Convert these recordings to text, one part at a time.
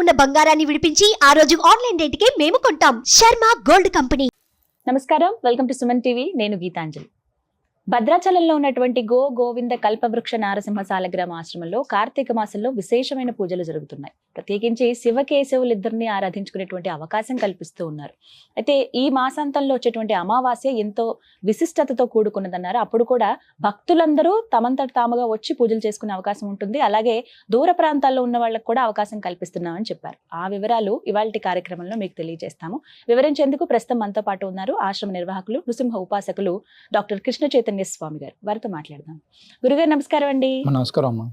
ఉన్న బంగారాన్ని విడిపించి ఆ రోజు ఆన్లైన్ రేటుకే మేము కొంటాం. Sharma gold company. నమస్కారం, వెల్కమ్ టు సుమన్ టీవీ. నేను గీతాంజలి. భద్రాచలంలో ఉన్నటువంటి గోవింద కల్పవృక్ష నారసింహ సాలగ్రామ ఆశ్రమంలో కార్తీక మాసంలో విశేషమైన పూజలు జరుగుతున్నాయి. ప్రత్యేకించి శివకేశవులిద్దరిని ఆరాధించుకునేటువంటి అవకాశం కల్పిస్తూ ఉన్నారు. అయితే ఈ మాసాంతంలో వచ్చేటువంటి అమావాస్య ఎంతో విశిష్టతతో కూడుకున్నదన్నారు. అప్పుడు కూడా భక్తులందరూ తమంతట తాముగా వచ్చి పూజలు చేసుకునే అవకాశం ఉంటుంది. అలాగే దూర ప్రాంతాల్లో ఉన్న వాళ్ళకు కూడా అవకాశం కల్పిస్తున్నామని చెప్పారు. ఆ వివరాలు ఇవాల్టి కార్యక్రమంలో మీకు తెలియజేస్తాము. వివరించేందుకు ప్రస్తుతం మనతో పాటు ఉన్నారు ఆశ్రమ నిర్వాహకులు, నృసింహ ఉపాసకులు డాక్టర్ కృష్ణ చైతన్య స్వామి గారు. వారితో మాట్లాడదాం. గురుగారు నమస్కారం అండి. నమస్కారం అమ్మా.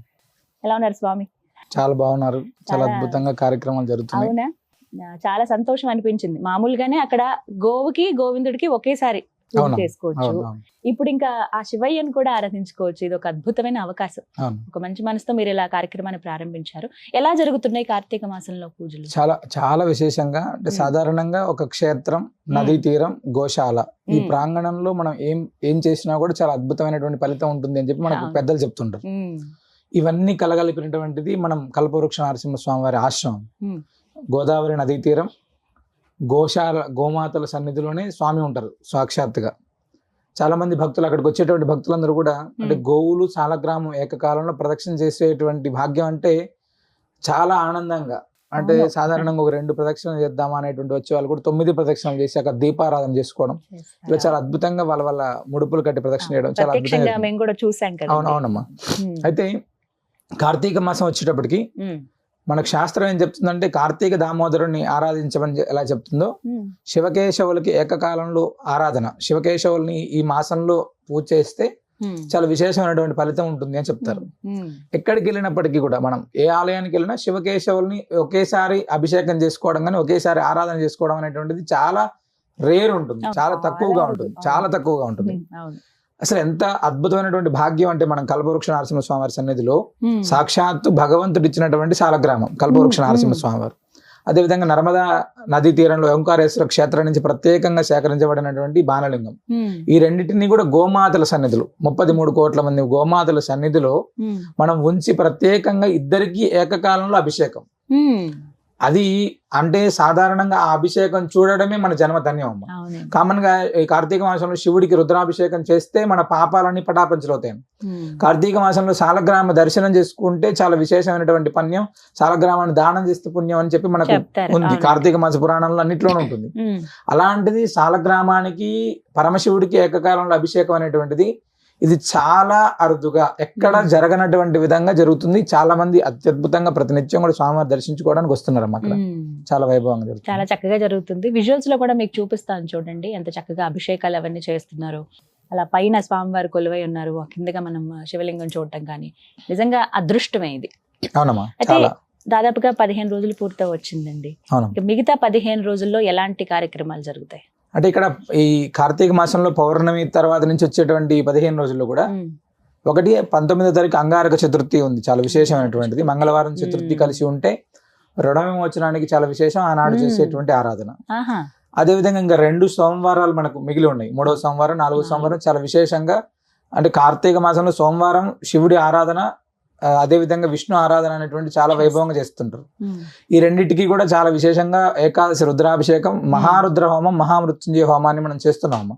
ఎలా ఉన్నారు స్వామి? చాలా బాగున్నారు. చాలా అద్భుతంగా కార్యక్రమాలు జరుగుతున్నాయి. అవునా, చాలా సంతోషం అనిపించింది. మామూలుగానే అక్కడ గోవుకి గోవిందుడికి ఒకేసారి చేసుకోవచ్చు. ఇప్పుడు ఇంకా ఆ శివయ్యను కూడా ఆరాధించుకోవచ్చు. ఇది ఒక అద్భుతమైన అవకాశం. ఒక మంచి మనసుతో మీరు ఇలా కార్యక్రమాన్ని ప్రారంభించారు. ఎలా జరుగుతున్నాయి కార్తీక మాసంలో పూజలు? చాలా చాలా విశేషంగా, అంటే సాధారణంగా ఒక క్షేత్రం, నదీ తీరం, గోశాల, ఈ ప్రాంగణంలో మనం ఏం చేసినా కూడా చాలా అద్భుతమైనటువంటి ఫలితం ఉంటుంది అని చెప్పి మనకు పెద్దలు చెప్తుంటారు. ఇవన్నీ కలగలిపినటువంటిది మనం కల్పవృక్ష నరసింహస్వామి వారి ఆశ్రమం. గోదావరి నదీ తీరం, గోశాల, గోమాతల సన్నిధిలోనే స్వామి ఉంటారు సాక్షాత్తుగా. చాలా మంది భక్తులు, అక్కడికి వచ్చేటువంటి భక్తులందరూ కూడా అంటే గోవులు సాలగ్రామం ఏకకాలంలో ప్రదక్షిణ చేసేటువంటి భాగ్యం అంటే చాలా ఆనందంగా, అంటే సాధారణంగా ఒక 2 ప్రదక్షిణలు చేద్దామా అనేటువంటి వచ్చే వాళ్ళు కూడా 9 ప్రదక్షిణలు చేసి అక్కడ దీపారాధన చేసుకోవడం, ఇలా చాలా అద్భుతంగా వాళ్ళ ముడుపులు కట్టి ప్రదక్షిణ చేయడం చాలా అద్భుతంగా. అవునమ్మా. అయితే కార్తీక మాసం వచ్చేటప్పటికి మనకు శాస్త్రం ఏం చెప్తుందంటే, కార్తీక దామోదరుని ఆరాధించమని ఎలా చెప్తుందో, శివకేశవులకి ఏకకాలంలో ఆరాధన, శివకేశవుల్ని ఈ మాసంలో పూజ చేస్తే చాలా విశేషమైనటువంటి ఫలితం ఉంటుంది అని చెప్తారు. ఎక్కడికి వెళ్ళినప్పటికీ కూడా మనం ఏ ఆలయానికి వెళ్ళినా శివకేశవుల్ని ఒకేసారి అభిషేకం చేసుకోవడం కానీ ఒకేసారి ఆరాధన చేసుకోవడం అనేటువంటిది చాలా రేర్ ఉంటుంది, చాలా తక్కువగా ఉంటుంది. అసలు ఎంత అద్భుతమైనటువంటి భాగ్యం అంటే, మనం కల్పవృక్ష నరసింహస్వామి వారి సన్నిధిలో సాక్షాత్తు భగవంతుడు ఇచ్చినటువంటి సాలగ్రామం కల్పవృక్ష నరసింహస్వామి వారు. అదేవిధంగా నర్మదా నదీ తీరంలో ఓంకారేశ్వర క్షేత్రం నుంచి ప్రత్యేకంగా సేకరించబడినటువంటి బాణలింగం. ఈ రెండింటినీ కూడా గోమాతల సన్నిధులు, 33 కోట్ల మంది గోమాతల సన్నిధిలో మనం ఉంచి ప్రత్యేకంగా ఇద్దరికి ఏకకాలంలో అభిషేకం. అది అంటే సాధారణంగా ఆ అభిషేకం చూడడమే మన జన్మ ధన్యం అమ్మ. కామన్ గా ఈ కార్తీక మాసంలో శివుడికి రుద్రాభిషేకం చేస్తే మన పాపాలన్నీ పటాపంచలవుతాయి. కార్తీక మాసంలో సాలగ్రామ దర్శనం చేసుకుంటే చాలా విశేషమైనటువంటి పుణ్యం, సాలగ్రామాన్ని దానం చేస్తే పుణ్యం అని చెప్పి మనకు ఉంది, కార్తీక మాస పురాణంలో అన్నిట్లోనే ఉంటుంది. అలాంటిది సాలగ్రామానికి పరమశివుడికి ఏకకాలంలో అభిషేకం అనేటువంటిది ఇది చాలా అరుదుగా, ఎక్కడ జరగనటువంటి విధంగా జరుగుతుంది. చాలా మంది అత్యద్భుతంగా ప్రతినిత్యం కూడా స్వామివారి దర్శించుకోవడానికి వస్తున్నారు అమ్మ. అక్కడ చాలా వైభవంగా జరుగుతుంది, చాలా చక్కగా జరుగుతుంది. విజువల్స్ లో కూడా మీకు చూపిస్తాను చూడండి, ఎంత చక్కగా అభిషేకాలు అవన్నీ చేస్తున్నారు. అలా పైన స్వామివారు కొలువై ఉన్నారు, కిందగా మనం శివలింగం చూడటం కానీ నిజంగా అదృష్టమే ఇది. అవునమ్మా. అయితే దాదాపుగా 15 రోజులు పూర్తి వచ్చిందండి. మిగతా 15 రోజుల్లో ఎలాంటి కార్యక్రమాలు జరుగుతాయి? అంటే ఇక్కడ ఈ కార్తీక మాసంలో పౌర్ణమి తర్వాత నుంచి వచ్చేటువంటి 15 రోజుల్లో కూడా ఒకటి 19వ తారీఖు అంగారక చతుర్థి ఉంది, చాలా విశేషమైనటువంటిది. మంగళవారం చతుర్థి కలిసి ఉంటే రుణ విమోచనానికి చాలా విశేషం, ఆనాడు చేసేటువంటి ఆరాధన. అదేవిధంగా ఇంకా 2 సోమవారాలు మనకు మిగిలి ఉన్నాయి, 3వ సోమవారం, 4వ సోమవారం చాలా విశేషంగా. అంటే కార్తీక మాసంలో సోమవారం శివుడి ఆరాధన, అదేవిధంగా విష్ణు ఆరాధన అనేటువంటి చాలా వైభవంగా చేస్తుంటారు. ఈ రెండింటికి కూడా చాలా విశేషంగా ఏకాదశి రుద్రాభిషేకం, మహారుద్ర హోమం, మహామృత్యుంజయ హోమాన్ని మనం చేస్తున్నాము.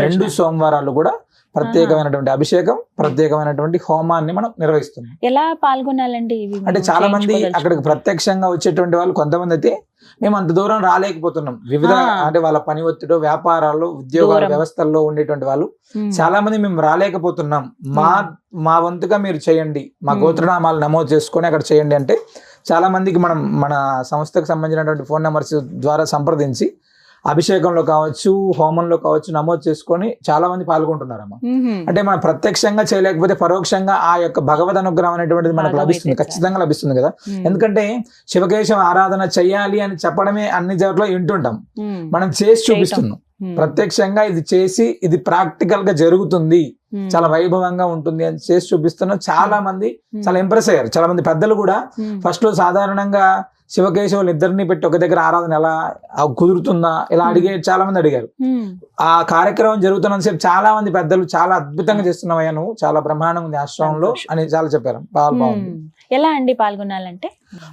2 సోమవారాలు కూడా ప్రత్యేకమైనటువంటి అభిషేకం, ప్రత్యేకమైనటువంటి హోమాన్ని మనం నిర్వహిస్తున్నాం. ఎలా పాల్గొనాలండి? అంటే చాలా మంది అక్కడికి ప్రత్యక్షంగా వచ్చేటువంటి వాళ్ళు, కొంతమంది అయితే మేము అంత దూరం రాలేకపోతున్నాం, వివిధ అంటే వాళ్ళ పని ఒత్తిడి, వ్యాపారాలు, ఉద్యోగాల వ్యవస్థల్లో ఉండేటువంటి వాళ్ళు చాలా మంది మేము రాలేకపోతున్నాం, మా వంతుగా మీరు చేయండి, మా గోత్రనామాలు నమోదు చేసుకొని అక్కడ చేయండి అంటే చాలా మందికి మనం మన సంస్థకు సంబంధించినటువంటి ఫోన్ నెంబర్స్ ద్వారా సంప్రదించి అభిషేకంలో కావచ్చు, హోమంలో కావచ్చు నమోదు చేసుకొని చాలా మంది పాల్గొంటున్నారమ్మా. అంటే మనం ప్రత్యక్షంగా చేయలేకపోతే పరోక్షంగా ఆ యొక్క భగవద్ అనుగ్రహం అనేటువంటిది మనకు లభిస్తుంది, ఖచ్చితంగా లభిస్తుంది కదా. ఎందుకంటే శివకేశవ ఆరాధన చెయ్యాలి అని చెప్పడమే అన్ని చోట్ల వింటుంటాం, మనం చేసి చూపిస్తున్నాం. ప్రత్యక్షంగా ఇది చేసి ఇది ప్రాక్టికల్ గా జరుగుతుంది, చాలా వైభవంగా ఉంటుంది అని చేసి చూపిస్తున్నాం. చాలా మంది చాలా ఇంప్రెస్ అయ్యారు. చాలా మంది పెద్దలు కూడా ఫస్ట్ లో సాధారణంగా శివకేశవులు ఇద్దరిని పెట్టి ఒక దగ్గర ఆరాధన ఎలా కుదురుతుందా ఇలా చాలా మంది అడిగారు. ఆ కార్యక్రమం జరుగుతున్నంతసేపు చాలా మంది పెద్దలు చాలా అద్భుతంగా చేస్తున్నావయ్యా, నువ్వు చాలా బ్రహ్మాండంగా ఉంది ఆశ్రమంలో అని చాలా చెప్పారు. బాగుంది. ఎలా అండి పాల్గొనాలంటే?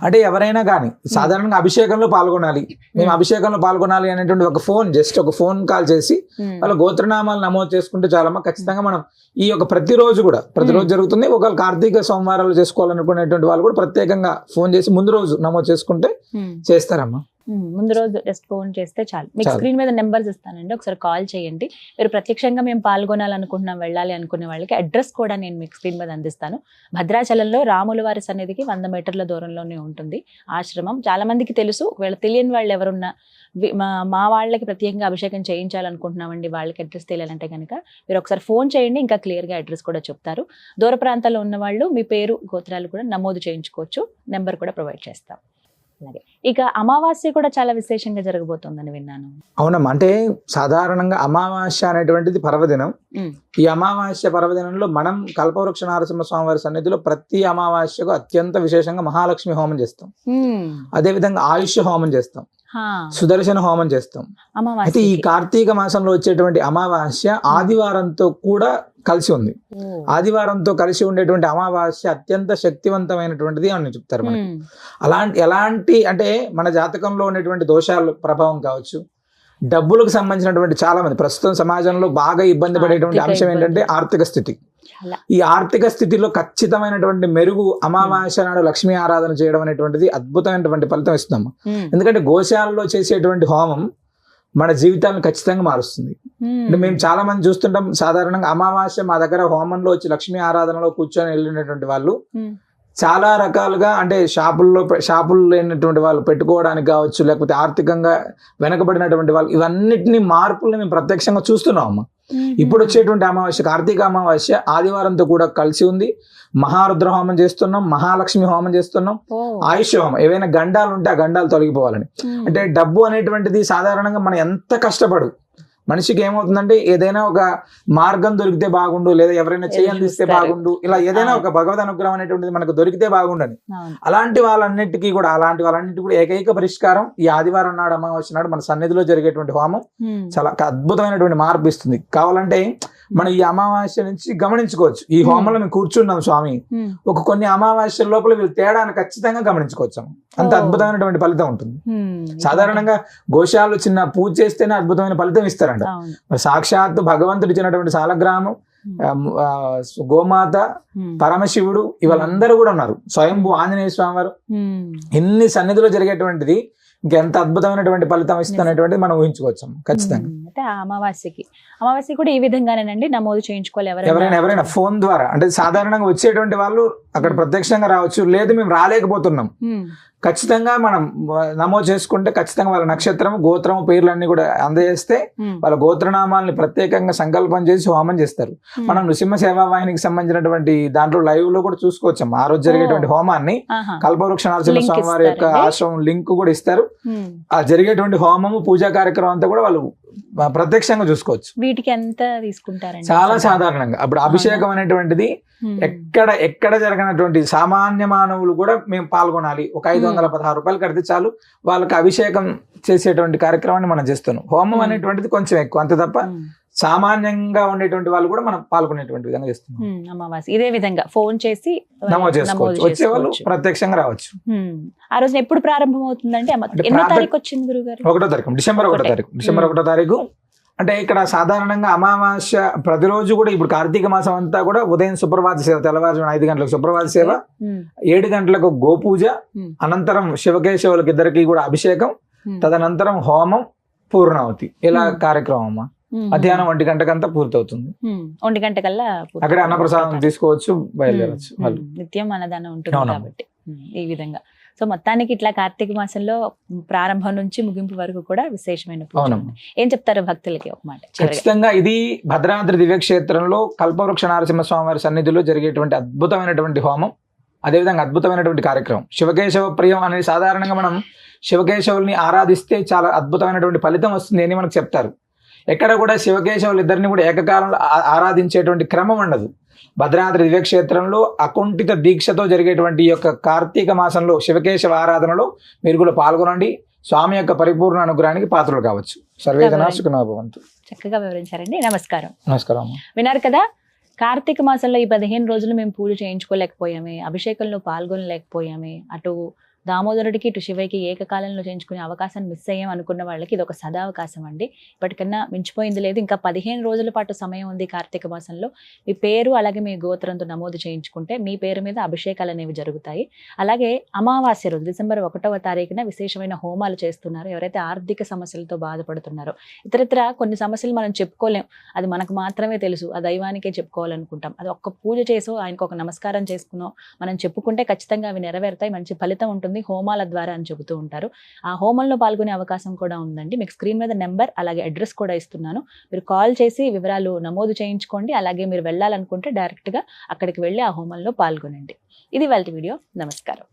అంటే ఎవరైనా కానీ సాధారణంగా అభిషేకంలో పాల్గొనాలి, మేము అభిషేకంలో పాల్గొనాలి అనేటువంటి ఒక ఫోన్ కాల్ చేసి వాళ్ళ గోత్రనామాలు నమోదు చేసుకుంటే చాలమ్మా. ఖచ్చితంగా మనం ఈ యొక్క ప్రతిరోజు జరుగుతుంది. ఒకవేళ కార్తీక సోమవారాలు చేసుకోవాలనుకునేటువంటి వాళ్ళు కూడా ప్రత్యేకంగా ఫోన్ చేసి ముందు రోజు నమోదు చేసుకుంటే చేస్తారమ్మా. ముందు రోజు జస్ట్ ఫోన్ చేస్తే చాలు. మీకు స్క్రీన్ మీద నెంబర్స్ ఇస్తానండి, ఒకసారి కాల్ చేయండి. మీరు ప్రత్యక్షంగా మేము పాల్గొనాలనుకుంటున్నాం, వెళ్ళాలి అనుకునే వాళ్ళకి అడ్రస్ కూడా నేను మీకు స్క్రీన్ మీద అందిస్తాను. భద్రాచలంలో రాముల వారి సన్నిధికి 100 మీటర్ల దూరంలోనే ఉంటుంది ఆశ్రమం. చాలా మందికి తెలుసు, ఒకవేళ తెలియని వాళ్ళు ఎవరున్నా మా వాళ్ళకి ప్రత్యేకంగా అభిషేకం చేయించాలనుకుంటున్నామండి, వాళ్ళకి అడ్రస్ తెలియాలంటే కనుక మీరు ఒకసారి ఫోన్ చేయండి, ఇంకా క్లియర్గా అడ్రస్ కూడా చెప్తారు. దూర ప్రాంతాల్లో ఉన్న వాళ్ళు మీ పేరు గోత్రాలు కూడా నమోదు చేయించుకోవచ్చు, నెంబర్ కూడా ప్రొవైడ్ చేస్తాం. అలాగే ఇక అమావాస్య కూడా చాలా విశేషంగా జరగబోతోందని విన్నాను. అవునమ్మా, అంటే సాధారణంగా అమావాస్య అనేటువంటిది పర్వదినం. ఈ అమావాస్య పర్వదినంలో మనం కల్పవృక్ష నారసింహ స్వామి వారి సన్నిధిలో ప్రతి అమావాస్యకు అత్యంత విశేషంగా మహాలక్ష్మి హోమం చేస్తాం, అదే విధంగా ఆయుష్ హోమం చేస్తాం, సుదర్శన హోమం చేస్తాం. అయితే ఈ కార్తీక మాసంలో వచ్చేటువంటి అమావాస్య ఆదివారంతో కూడా కలిసి ఉంది. ఆదివారంతో కలిసి ఉండేటువంటి అమావాస్య అత్యంత శక్తివంతమైనటువంటిది అని చెప్తారు మనకి. ఎలాంటి అంటే మన జాతకంలో ఉన్నటువంటి దోషాల ప్రభావం కావచ్చు, డబ్బులకు సంబంధించినటువంటి చాలా మంది ప్రస్తుతం సమాజంలో బాగా ఇబ్బంది పడేటువంటి అంశం ఏంటంటే ఆర్థిక స్థితి. ఈ ఆర్థిక స్థితిలో ఖచ్చితమైనటువంటి మెరుగు అమావాస్య నాడు లక్ష్మీ ఆరాధన చేయడం అనేటువంటిది అద్భుతమైనటువంటి ఫలితం ఇస్తున్నాము. ఎందుకంటే గోశాలలో చేసేటువంటి హోమం మన జీవితాలను ఖచ్చితంగా మారుస్తుంది. అంటే మేము చాలా మంది చూస్తుంటాం, సాధారణంగా అమావాస్య మా దగ్గర హోమంలో వచ్చి లక్ష్మీ ఆరాధనలో కూర్చొని వెళ్ళినటువంటి వాళ్ళు చాలా రకాలుగా, అంటే షాపులు లేనటువంటి వాళ్ళు పెట్టుకోవడానికి కావచ్చు, లేకపోతే ఆర్థికంగా వెనకబడినటువంటి వాళ్ళు, ఇవన్నిటిని మార్పుల్ని మేము ప్రత్యక్షంగా చూస్తున్నాం అమ్మ. ఇప్పుడు వచ్చేటువంటి అమావాస్య కార్తీక అమావాస్య ఆదివారంతో కూడా కలిసి ఉంది. మహారుద్ర హోమం చేస్తున్నాం, మహాలక్ష్మి హోమం చేస్తున్నాం, ఆయుష్ హోమం. ఏవైనా గండాలు ఉంటే ఆ గండాలు తొలగిపోవాలని. అంటే డబ్బు అనేటువంటిది సాధారణంగా మనం ఎంత కష్టపడు మనిషికి ఏమవుతుందంటే ఏదైనా ఒక మార్గం దొరికితే బాగుండు, లేదా ఎవరైనా చేయందిస్తే బాగుండు, ఇలా ఏదైనా ఒక భగవద్ అనుగ్రహం అనేటువంటిది మనకు దొరికితే బాగుండని అలాంటి వాళ్ళన్నిటికీ కూడా ఏకైక పరిష్కారం ఈ ఆదివారం నాడు అమావాస్య నాడు మన సన్నిధిలో జరిగేటువంటి హోమం చాలా అద్భుతమైనటువంటి మార్పు ఇస్తుంది. కావాలంటే మనం ఈ అమావాస్య నుంచి గమనించుకోవచ్చు. ఈ హోమంలో మేము కూర్చున్నాం స్వామి, కొన్ని అమావాస్య లోపల వీళ్ళు తేడాను ఖచ్చితంగా గమనించుకోవచ్చు. అంత అద్భుతమైనటువంటి ఫలితం ఉంటుంది. సాధారణంగా గోశాలలో చిన్న పూజ చేస్తేనే అద్భుతమైన ఫలితం ఇస్తారంట. మరి సాక్షాత్తు భగవంతుడు ఇచ్చినటువంటి సాలగ్రామం, గోమాత, పరమశివుడు ఇవాళందరూ కూడా ఉన్నారు. స్వయంభూ ఆంజనేయ స్వామి వారు, ఎన్ని సన్నిధిలో జరిగేటువంటిది ఇంకెంత అద్భుతమైనటువంటి ఫలితం ఇస్తుందనేటువంటిది మనం ఊహించుకోవచ్చు ఖచ్చితంగా. అంటే అమావాస్య కూడా ఈ విధంగానేనండి నమోదు చేయించుకోవాలి. ఎవరైనా ఫోన్ ద్వారా, అంటే సాధారణంగా వచ్చేటువంటి వాళ్ళు అక్కడ ప్రత్యక్షంగా రావచ్చు, లేదు మేము రాలేకపోతున్నాం, ఖచ్చితంగా మనం నమోదు చేసుకుంటే ఖచ్చితంగా వాళ్ళ నక్షత్రం, గోత్రం, పేర్లన్నీ కూడా అందజేస్తే వాళ్ళ గోత్రనామాలని ప్రత్యేకంగా సంకల్పం చేసి హోమం చేస్తారు. మనం నృసింహ సేవా వాహినికి సంబంధించినటువంటి దాంట్లో లైవ్ లో కూడా చూసుకోవచ్చు. ఆ రోజు జరిగేటువంటి హోమాన్ని కల్పవృక్ష నరసింహ స్వామి వారి యొక్క ఆశ్రమం లింక్ కూడా ఇస్తారు. ఆ జరిగేటువంటి హోమము, పూజా కార్యక్రమం అంతా కూడా వాళ్ళు ప్రత్యక్షంగా చూసుకోవచ్చు. వీటికి ఎంత తీసుకుంటారండి? చాలా సాధారణంగా అప్పుడు అభిషేకం అనేటువంటిది ఎక్కడ జరగనటువంటి సామాన్య మానవులు కూడా మేము పాల్గొనాలి. ఒక 516 రూపాయలు కడితే చాలు, వాళ్ళకి అభిషేకం చేసేటువంటి కార్యక్రమాన్ని మనం చేస్తున్నాం. హోమం అనేటువంటిది కొంచెం ఎక్కువ, అంతే తప్ప సామాన్యంగా ఉండేటువంటి వాళ్ళు కూడా మనం పాల్గొనేటువంటి విధంగా చేస్తున్నాం. అమావాస్య ఇదే విధంగా ఫోన్ చేసి నమోదు చేసుకోవచ్చు, వచ్చేవాళ్ళు ప్రత్యక్షంగా రావచ్చు. ఆ రోజు ఎప్పుడు ప్రారంభం అవుతుందంటే ఎన్నో తారీఖు వచ్చింది గురుగారు? 1వ తారీఖు, డిసెంబర్ 1వ తారీఖు. అంటే ఇక్కడ సాధారణంగా అమావాస్య ప్రతిరోజు కూడా ఇప్పుడు కార్తీక మాసం అంతా కూడా ఉదయం సుప్రభాత సేవ, తెల్లవారుజామున 5 గంటలకు సుప్రభాత సేవ, 7 గంటలకు గోపూజ, అనంతరం శివకేశవులకు ఇద్దరికి కూడా అభిషేకం, తదనంతరం హోమం, పూర్ణావతి, ఇలా కార్యక్రమం అమ్మా. మధ్యాహ్నం 1 గంటకంతా పూర్తవుతుంది. 1 గంటకల్లా అక్కడ అన్నప్రసాదం తీసుకోవచ్చు, బయలుదేరవచ్చు. నిత్యం అన్నదానం ఉంటుంది కాబట్టి ఈ విధంగా. సో మొత్తానికి ఇట్లా కార్తీక మాసంలో ప్రారంభం నుంచి ముగింపు వరకు కూడా విశేషమైన పూజ. ఏం చెప్తారు భక్తులకి ఒక మాట? ఖచ్చితంగా ఇది భద్రాద్రి దివ్యక్షేత్రంలో కల్పవృక్ష నరసింహస్వామి వారి సన్నిధిలో జరిగేటువంటి అద్భుతమైనటువంటి హోమం, అదేవిధంగా అద్భుతమైనటువంటి కార్యక్రమం. శివకేశవ ప్రియం అనేది సాధారణంగా మనం శివకేశవుల్ని ఆరాధిస్తే చాలా అద్భుతమైనటువంటి ఫలితం వస్తుంది అని మనకు చెప్తారు. ఎక్కడ కూడా శివకేశవులు ఇద్దరిని కూడా ఏకకాలంలో ఆరాధించేటువంటి క్రమం ఉండదు. భద్రాద్రి దివ్యక్షేత్రంలో అకుంఠిత దీక్షతో జరిగేటువంటి ఈ యొక్క కార్తీక మాసంలో శివకేశవ ఆరాధనలో మీరు కూడా పాల్గొనండి. స్వామి యొక్క పరిపూర్ణ అనుగ్రహానికి పాత్రలు కావచ్చు. సర్వేజన సుఖినో భవంతు. చక్కగా వివరించారండి. నమస్కారం. నమస్కారం. విన్నారు కదా, కార్తీక మాసంలో ఈ 15 రోజులు మేము పూజ చేయించుకోలేకపోయామే, అభిషేకంలో పాల్గొనలేకపోయామే, అటు దామోదరుడికి ఇటు శివయ్యకి ఏకకాలంలో చేయించుకునే అవకాశాన్ని మిస్ అయ్యాం అనుకున్న వాళ్ళకి ఇది ఒక సదావకాశం అండి. ఇప్పటికన్నా మించిపోయింది లేదు. ఇంకా 15 రోజుల పాటు సమయం ఉంది. కార్తీక మాసంలో మీ పేరు అలాగే మీ గోత్రంతో నమోదు చేయించుకుంటే మీ పేరు మీద అభిషేకాలు అనేవి జరుగుతాయి. అలాగే అమావాస్య రోజు డిసెంబర్ 1వ తారీఖున విశేషమైన హోమాలు చేస్తున్నారు. ఎవరైతే ఆర్థిక సమస్యలతో బాధపడుతున్నారో, ఇతరత్ర కొన్ని సమస్యలు మనం చెప్పుకోలేం, అది మనకు మాత్రమే తెలుసు, ఆ దైవానికే చెప్పుకోవాలనుకుంటాం. అది ఒక్క పూజ చేసో ఆయనకు ఒక నమస్కారం చేసుకునో మనం చెప్పుకుంటే ఖచ్చితంగా అవి నెరవేరుతాయి, మంచి ఫలితం ఉంటుంది హోమాల ద్వారా అని చెబుతూ ఉంటారు. ఆ హోమంలో పాల్గొనే అవకాశం కూడా ఉందండి. మీకు స్క్రీన్ మీద నెంబర్ అలాగే అడ్రస్ కూడా ఇస్తున్నాను. మీరు కాల్ చేసి వివరాలు నమోదు చేయించుకోండి. అలాగే మీరు వెళ్ళాలనుకుంటే డైరెక్ట్గా అక్కడికి వెళ్ళి ఆ హోమంలో పాల్గొనండి. ఇది వాళ్ళ వీడియో. నమస్కారం.